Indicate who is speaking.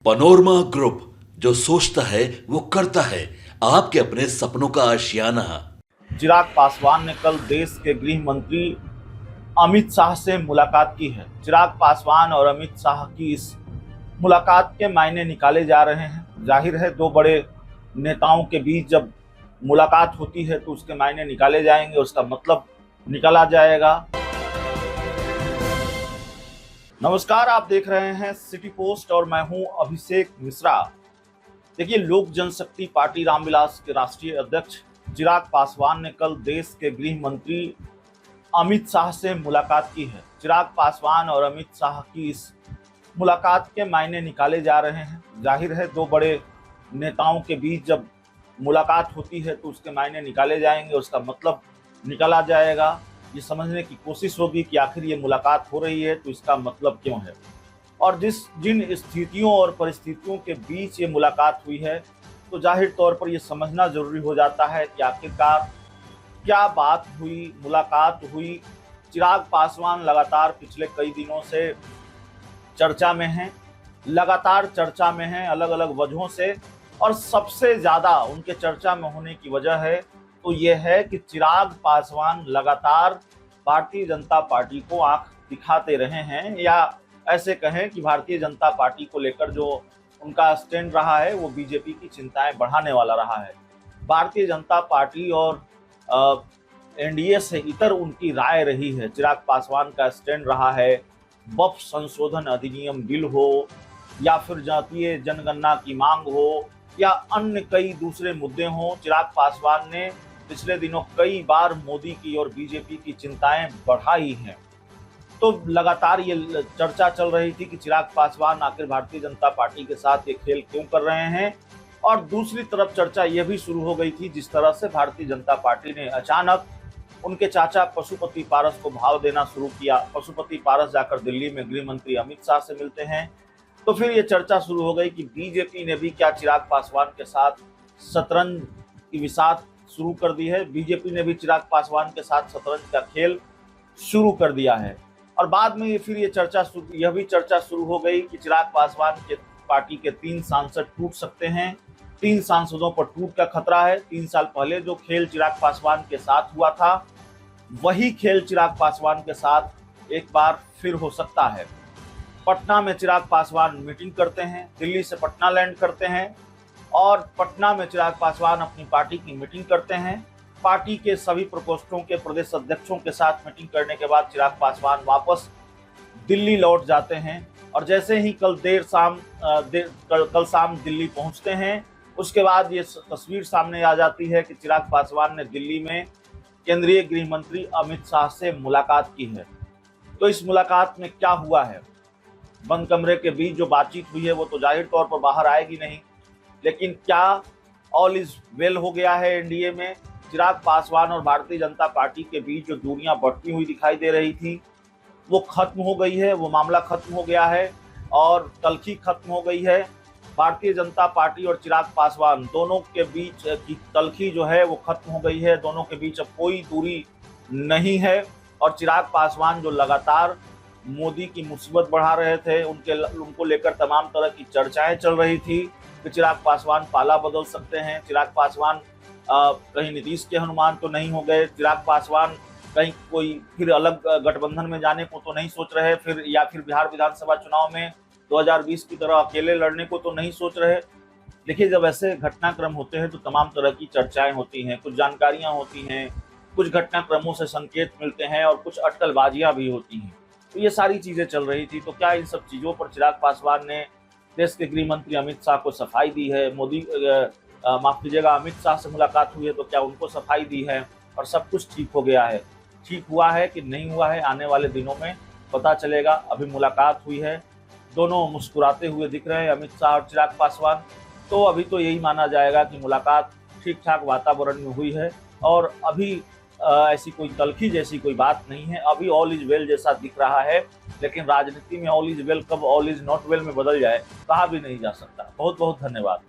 Speaker 1: Panorama group, जो सोचता है वो करता है। आपके अपने सपनों का आशियाना।
Speaker 2: चिराग पासवान ने कल देश के गृह मंत्री अमित शाह से मुलाकात की है। चिराग पासवान और अमित शाह की इस मुलाकात के मायने निकाले जा रहे हैं। जाहिर है, दो बड़े नेताओं के बीच जब मुलाकात होती है तो उसके मायने निकाले जाएंगे, उसका मतलब निकाला जाएगा। नमस्कार, आप देख रहे हैं सिटी पोस्ट और मैं हूं अभिषेक मिश्रा। देखिए, लोक जनशक्ति पार्टी रामविलास के राष्ट्रीय अध्यक्ष चिराग पासवान ने कल देश के गृह मंत्री अमित शाह से मुलाकात की है। चिराग पासवान और अमित शाह की इस मुलाकात के मायने निकाले जा रहे हैं। जाहिर है, दो बड़े नेताओं के बीच जब मुलाकात होती है तो उसके मायने निकाले जाएंगे, उसका मतलब निकाला जाएगा। ये समझने की कोशिश होगी कि आखिर ये मुलाकात हो रही है तो इसका मतलब क्यों है, और जिन स्थितियों और परिस्थितियों के बीच ये मुलाकात हुई है, तो जाहिर तौर पर यह समझना जरूरी हो जाता है कि आखिरकार क्या बात हुई, मुलाकात हुई। चिराग पासवान लगातार पिछले कई दिनों से चर्चा में हैं, लगातार चर्चा में हैं अलग अलग वजहों से, और सबसे ज़्यादा उनके चर्चा में होने की वजह है तो ये है कि चिराग पासवान लगातार भारतीय जनता पार्टी को आंख दिखाते रहे हैं, या ऐसे कहें कि भारतीय जनता पार्टी को लेकर जो उनका स्टैंड रहा है वो बीजेपी की चिंताएं बढ़ाने वाला रहा है। भारतीय जनता पार्टी और एनडीए से इतर उनकी राय रही है। चिराग पासवान का स्टैंड रहा है वक्फ संशोधन अधिनियम बिल हो, या फिर जातीय जनगणना की मांग हो, या अन्य कई दूसरे मुद्दे हों। चिराग पासवान ने पिछले दिनों कई बार मोदी की और बीजेपी की चिंताएं बढ़ाई हैं। तो लगातार ये चर्चा चल रही थी कि चिराग पासवान आखिर भारतीय जनता पार्टी के साथ ये खेल क्यों कर रहे हैं, और दूसरी तरफ चर्चा ये भी शुरू हो गई थी जिस तरह से भारतीय जनता पार्टी ने अचानक उनके चाचा पशुपति पारस को भाव देना शुरू किया। पशुपति पारस जाकर दिल्ली में गृह मंत्री अमित शाह से मिलते हैं, तो फिर ये चर्चा शुरू हो गई कि बीजेपी ने भी क्या चिराग पासवान के साथ शतरंज की विसात शुरू कर दी है। बीजेपी ने भी चिराग पासवान के साथ शतरंज का खेल शुरू कर दिया है। और बाद में फिर यह भी चर्चा शुरू हो गई कि चिराग पासवान के पार्टी के 3 सांसद टूट सकते हैं। 3 सांसदों पर टूट का खतरा है। 3 साल पहले जो खेल चिराग पासवान के साथ हुआ था, वही खेल चिराग पासवान के साथ एक बार फिर हो सकता है। पटना में चिराग पासवान मीटिंग करते हैं, दिल्ली से पटना लैंड करते हैं, और पटना में चिराग पासवान अपनी पार्टी की मीटिंग करते हैं। पार्टी के सभी प्रकोष्ठों के प्रदेश अध्यक्षों के साथ मीटिंग करने के बाद चिराग पासवान वापस दिल्ली लौट जाते हैं, और जैसे ही कल शाम दिल्ली पहुंचते हैं, उसके बाद ये तस्वीर सामने आ जाती है कि चिराग पासवान ने दिल्ली में केंद्रीय गृह मंत्री अमित शाह से मुलाकात की है। तो इस मुलाकात में क्या हुआ है, बंद कमरे के बीच जो बातचीत हुई है वो तो जाहिर तौर पर बाहर आएगी नहीं, लेकिन क्या ऑल इज वेल हो गया है एनडीए में? चिराग पासवान और भारतीय जनता पार्टी के बीच जो दूरियां बढ़ती हुई दिखाई दे रही थी वो खत्म हो गई है, वो मामला खत्म हो गया है, और तल्खी खत्म हो गई है। भारतीय जनता पार्टी और चिराग पासवान दोनों के बीच की तल्खी जो है वो खत्म हो गई है। दोनों के बीच अब कोई दूरी नहीं है, और चिराग पासवान जो लगातार मोदी की मुसीबत बढ़ा रहे थे, उनको लेकर तमाम तरह की चर्चाएं चल रही थी कि चिराग पासवान पाला बदल सकते हैं, चिराग पासवान कहीं नीतीश के हनुमान तो नहीं हो गए, चिराग पासवान कहीं कोई फिर अलग गठबंधन में जाने को तो नहीं सोच रहे, या फिर बिहार विधानसभा चुनाव में 2020 की तरह अकेले लड़ने को तो नहीं सोच रहे। देखिए, जब ऐसे घटनाक्रम होते हैं तो तमाम तरह की चर्चाएं होती हैं, कुछ जानकारियां होती हैं, कुछ घटनाक्रमों से संकेत मिलते हैं, और कुछ अटकलबाजियां भी होती हैं। तो ये सारी चीजें चल रही थी। तो क्या इन सब चीजों पर चिराग पासवान ने देश के गृह मंत्री अमित शाह को सफाई दी है? माफ कीजिएगा, अमित शाह से मुलाकात हुई है तो क्या उनको सफाई दी है और सब कुछ ठीक हो गया है? ठीक हुआ है कि नहीं हुआ है, आने वाले दिनों में पता चलेगा। अभी मुलाकात हुई है, दोनों मुस्कुराते हुए दिख रहे हैं अमित शाह और चिराग पासवान, तो अभी तो यही माना जाएगा कि मुलाकात ठीक ठाक वातावरण में हुई है, और अभी ऐसी कोई तल्खी जैसी कोई बात नहीं है। अभी ऑल इज वेल जैसा दिख रहा है, लेकिन राजनीति में ऑल इज वेल कब ऑल इज नॉट वेल में बदल जाए कहा भी नहीं जा सकता। बहुत बहुत धन्यवाद।